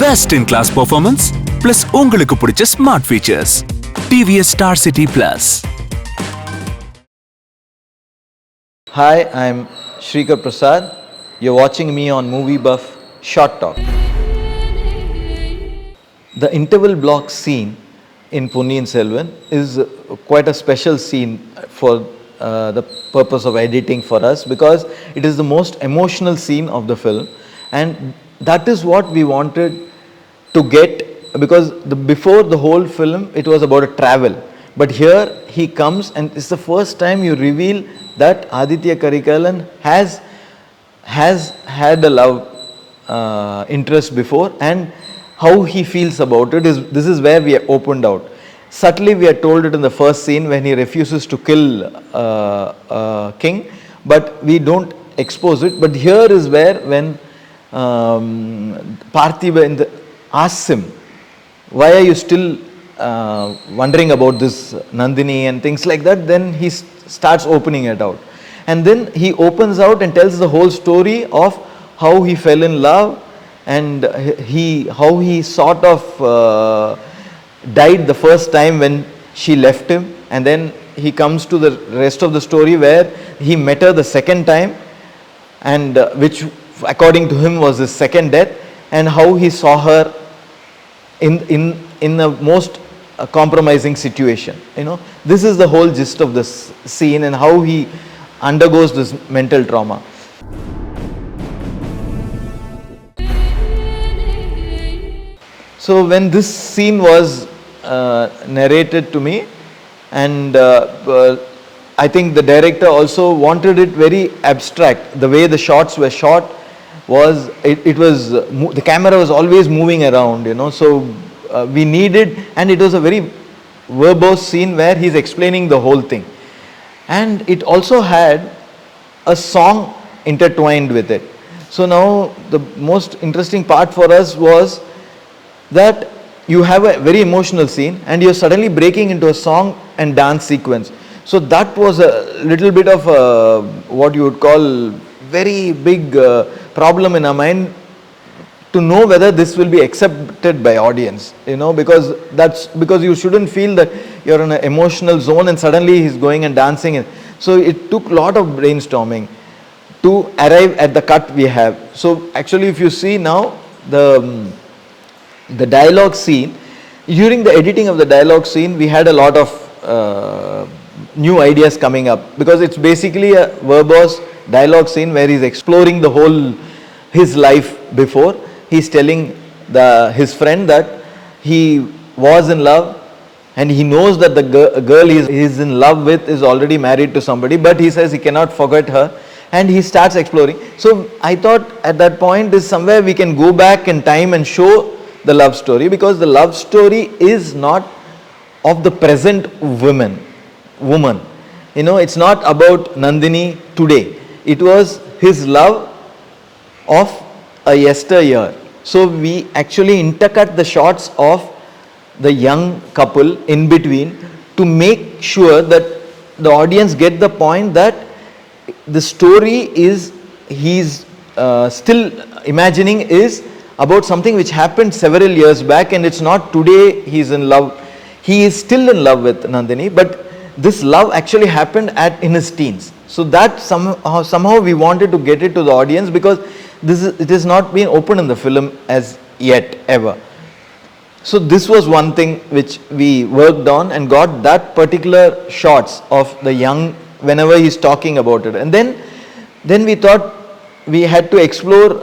Best in class performance plus உங்களுக்கு பிடிச்ச smart features. TVS Star City Plus. Hi, I'm Sreekar Prasad. You're watching me on Moviebuff Short Talk. The interval block scene in Ponniyin Selvan is quite a special scene for the purpose of editing for us, because it is the most emotional scene of the film, and that is what we wanted to get, because before the whole film it was about a travel, but here he comes and it's the first time you reveal that Aditha Karikalan has had a love interest before, and how he feels about it is, this is where we are opened out. Subtly we are told it in the first scene when he refuses to kill king, but we don't expose it. But here is where when Karthi asks him, why are you still wondering about this Nandini and things like that, then he starts opening it out. And then he opens out and tells the whole story of how he fell in love, and how he sort of died the first time when she left him, and then he comes to the rest of the story where he met her the second time, and which according to him was his second death, and how he saw her in the most compromising situation. You know, this is the whole gist of this scene, and how he undergoes this mental trauma. So when this scene was narrated to me, and I think the director also wanted it very abstract. The way the shots were shot was, it was the camera was always moving around, you know, so we needed, and it was a very verbose scene where he's explaining the whole thing, and it also had a song intertwined with it. So now the most interesting part for us was that you have a very emotional scene and you're suddenly breaking into a song and dance sequence. So that was a little bit of a, what you would call, very big problem in our mind, to know whether this will be accepted by audience, you know, because you shouldn't feel that you're in an emotional zone and suddenly he's going and dancing. So it took a lot of brainstorming to arrive at the cut we have. So actually if you see now the dialogue scene, during the editing of the dialogue scene we had a lot of new ideas coming up, because it's basically a verbose dialogue scene where he's exploring the whole his life before. He's telling his friend that he was in love, and he knows that the girl he's in love with is already married to somebody, but he says he cannot forget her, and he starts exploring. So I thought at that point is somewhere we can go back in time and show the love story, because the love story is not of the present woman. You know, it's not about Nandini today. It was his love of a yesteryear. So we actually intercut the shots of the young couple in between to make sure that the audience get the point that the story is, he's still imagining, is about something which happened several years back, and it's not today he's in love. He is still in love with Nandini, but this love actually happened in his teens. So that somehow we wanted to get it to the audience, because it has not been open in the film as yet ever. So this was one thing which we worked on and got that particular shots of the young whenever he's talking about it. And then we thought we had to explore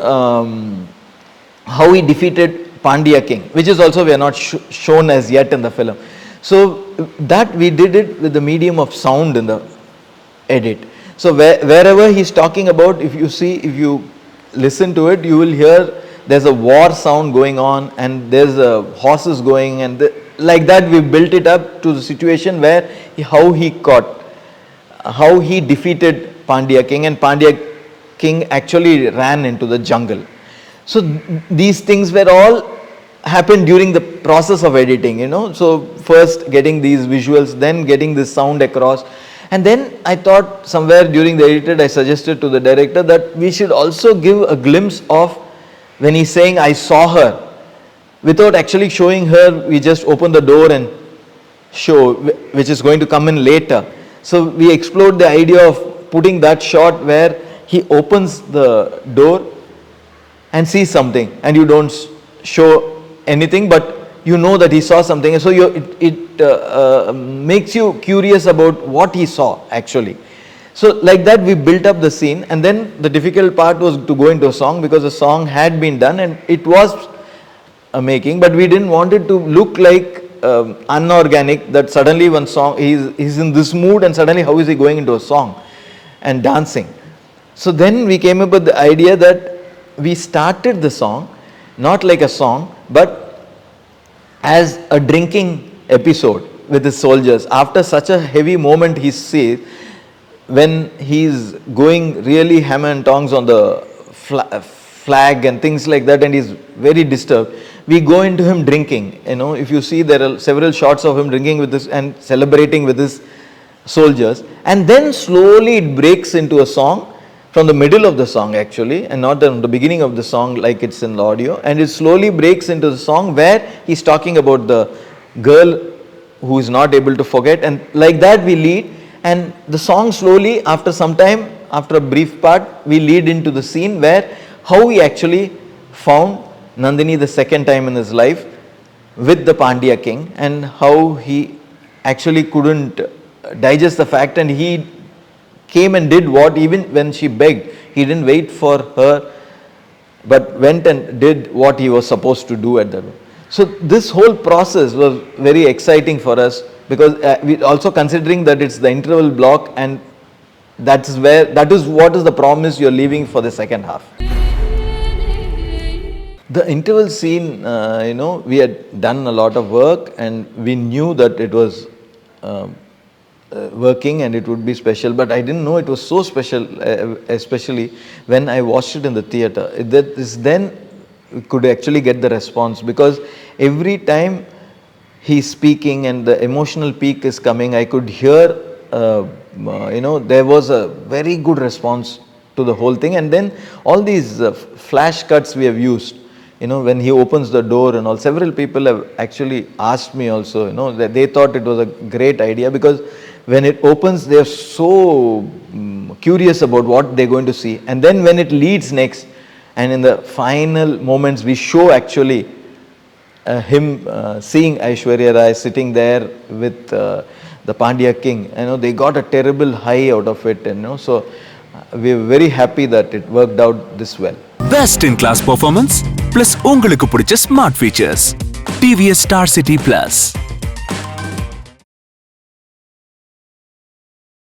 how he defeated Pandya king, which is also we are not shown as yet in the film. So that we did it with the medium of sound in the edit. So wherever he's talking about, if you listen to it, you will hear there's a war sound going on, and there's horses going, and like that we built it up to the situation where how he defeated Pandya king, and Pandya king actually ran into the jungle. So these things were all happened during the process of editing, you know. So first getting these visuals, then getting this sound across, And then I thought somewhere during the edited, I suggested to the director that we should also give a glimpse of when he's saying, I saw her. without actually showing her, we just open the door and show, which is going to come in later. So we explored the idea of putting that shot where he opens the door and sees something, and you don't show anything, but you know that he saw something. And so it makes you curious about what he saw actually. So like that we built up the scene, and then the difficult part was to go into a song, because the song had been done and it was a making, but we didn't want it to look like unorganic, that suddenly one song, he's in this mood and suddenly how is he going into a song and dancing. So then we came up with the idea that we started the song not like a song, but as a drinking episode with his soldiers. After such a heavy moment he sees, when he's going really hammer and tongs on the flag and things like that, and he's very disturbed, we go into him drinking. You know, if you see, there are several shots of him drinking with this and celebrating with his soldiers, and then slowly it breaks into a song from the middle of the song actually, and not the beginning of the song like it's in the audio, and it slowly breaks into the song where he's talking about the girl who is not able to forget, and like that we lead. And the song slowly, after some time, after a brief part, we lead into the scene where how he actually found Nandini the second time in his life with the Pandya king, and how he actually couldn't digest the fact, and he came and did what, even when she begged, he didn't wait for her, but went and did what he was supposed to do at that time. So this whole process was very exciting for us, because we also considering that it's the interval block, and that is what is the promise you're leaving for the second half. The interval scene, we had done a lot of work and we knew that it was working and it would be special, but I didn't know it was so special, especially when I watched it in the theatre. That is then we could actually get the response, because every time he's speaking and the emotional peak is coming, I could hear, there was a very good response to the whole thing. And then all these flash cuts we have used, when he opens the door and all, several people have actually asked me also, that they thought it was a great idea, because when it opens, they are so curious about what they're going to see. And then when it leads next, and in the final moments, we show actually him seeing Aishwarya Rai sitting there with the Pandya king. They got a terrible high out of it, so we are very happy that it worked out this well. Best in class performance plus உங்களுக்கு பிடிச்ச smart features. TVS Star City Plus.